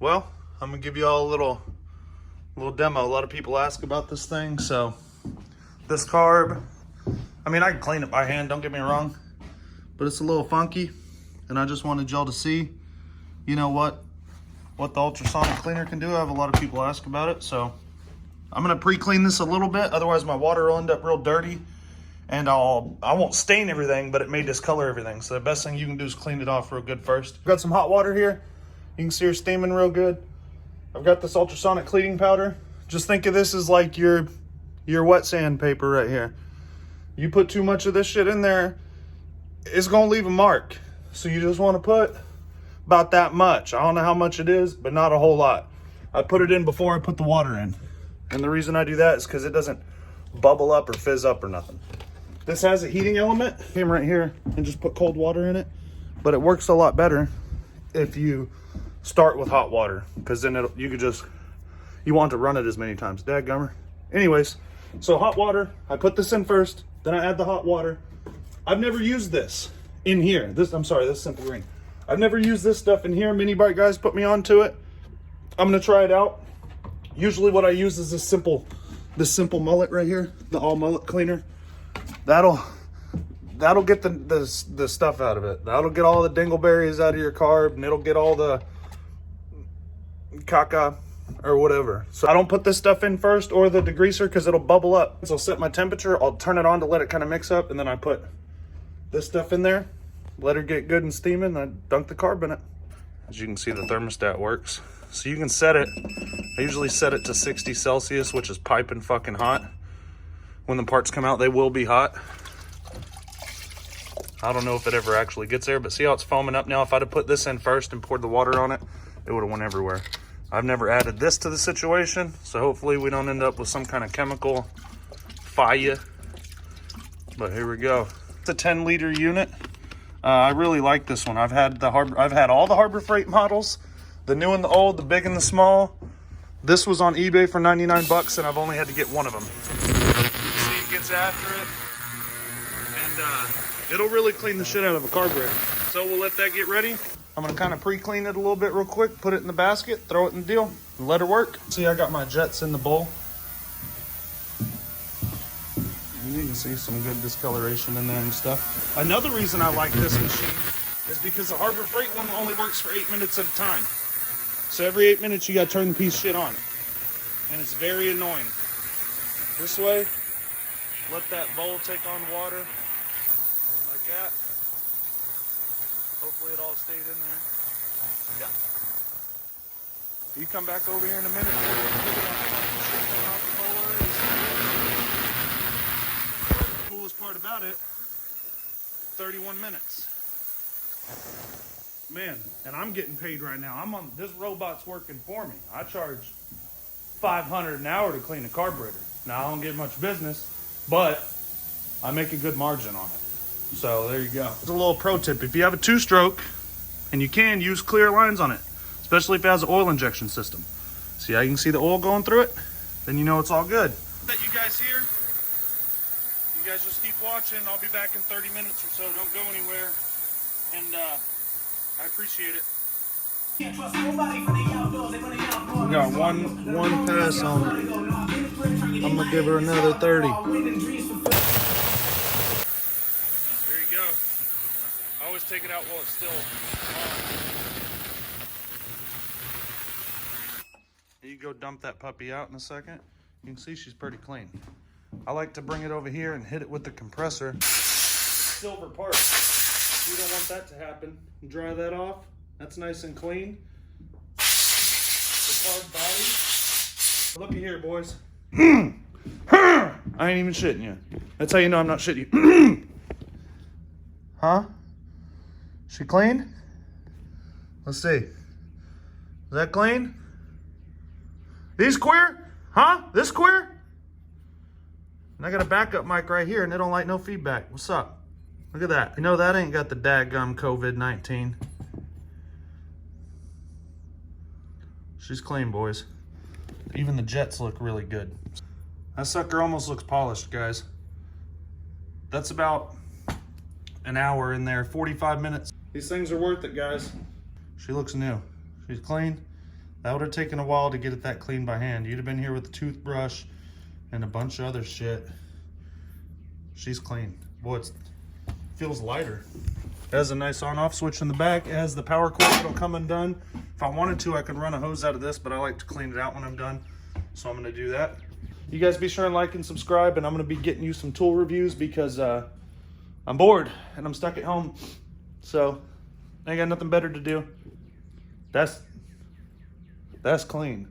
Well, I'm gonna give you all a little demo. A lot of people ask about this thing. So this carb, I mean, I can clean it by hand, don't get me wrong, but it's a little funky, and I just wanted y'all to see, you know, what the ultrasonic cleaner can do. I have a lot of people ask about it, so I'm gonna pre-clean this a little bit, otherwise my water will end up real dirty, and I won't stain everything, but it may discolor everything. So the best thing you can do is clean it off real good first. I've got some hot water here. You can see her steaming real good. I've got this ultrasonic cleaning powder. Just think of this as like your wet sandpaper right here. You put too much of this shit in there, it's gonna leave a mark. So you just wanna put about that much. I don't know how much it is, but not a whole lot. I put it in before I put the water in. And the reason I do that is because it doesn't bubble up or fizz up or nothing. This has a heating element. Came right here and just put cold water in it. But it works a lot better if you start with hot water, because then you want to run it as many times. Dadgummer. Anyways, so hot water, I put this in first, then I add the hot water. I've never used this in here. This Simple Green. I've never used this stuff in here. Mini Bike guys put me onto it. I'm gonna try it out. Usually what I use is this simple mullet right here, the all mullet cleaner. That'll get the stuff out of it. That'll get all the dingleberries out of your carb, and it'll get all the caca or whatever. So I don't put this stuff in first, or the degreaser, because it'll bubble up. So I'll set my temperature, I'll turn it on to let it kind of mix up, and then I put this stuff in there, let her get good and steaming, and I dunk the carb in it. As you can see, the thermostat works. So you can set it, I usually set it to 60 Celsius, which is piping fucking hot. When the parts come out, they will be hot. I don't know if it ever actually gets there, but see how it's foaming up now? If I'd have put this in first and poured the water on it, it would have went everywhere. I've never added this to the situation, so hopefully we don't end up with some kind of chemical fire. But here we go. It's a 10-liter unit. I really like this one. I've had all the Harbor Freight models, the new and the old, the big and the small. This was on eBay for 99 bucks, and I've only had to get one of them. See, it gets after it, and it'll really clean the shit out of a carburetor. So we'll let that get ready. I'm gonna kind of pre-clean it a little bit real quick, put it in the basket, throw it in the deal, and let her work. See, I got my jets in the bowl. You can see some good discoloration in there and stuff. Another reason I like this machine is because the Harbor Freight one only works for 8 minutes at a time. So every 8 minutes you gotta turn the piece of shit on. And it's very annoying. This way, let that bowl take on water, like that. Hopefully it all stayed in there. Yeah. You come back over here in a minute. The coolest part about it, 31 minutes. Man, and I'm getting paid right now. This robot's working for me. I charge $500 an hour to clean a carburetor. Now, I don't get much business, but I make a good margin on it. So there you go. It's a little pro tip. If you have a 2-stroke, and you can, use clear lines on it, especially if it has an oil injection system. See how you can see the oil going through it? Then you know it's all good. That you guys here, you guys just keep watching. I'll be back in 30 minutes or so. Don't go anywhere. And I appreciate it. We got one pass on it. I'm gonna give her another 30. There you go. I always take it out while it's still on. You go dump that puppy out in a second. You can see she's pretty clean. I like to bring it over here and hit it with the compressor. Silver part. You don't want that to happen. Dry that off. That's nice and clean. The carb body. Looky here, boys. I ain't even shitting you. That's how you know I'm not shitting you. Huh? She clean? Let's see. Is that clean? These queer? Huh? This queer? And I got a backup mic right here, and it don't like no feedback. What's up? Look at that. You know that ain't got the daggum COVID-19. She's clean, boys. Even the jets look really good. That sucker almost looks polished, guys. That's about an hour in there, 45 minutes. These things are worth it, guys. She looks new. She's clean. That would have taken a while to get it that clean by hand. You'd have been here with a toothbrush and a bunch of other shit. She's clean. Boy, it feels lighter. It has a nice on-off switch in the back. It has the power cord that'll come undone. If I wanted to, I could run a hose out of this, but I like to clean it out when I'm done. So I'm gonna do that. You guys be sure and like and subscribe, and I'm gonna be getting you some tool reviews because I'm bored and I'm stuck at home. So I ain't got nothing better to do. That's clean.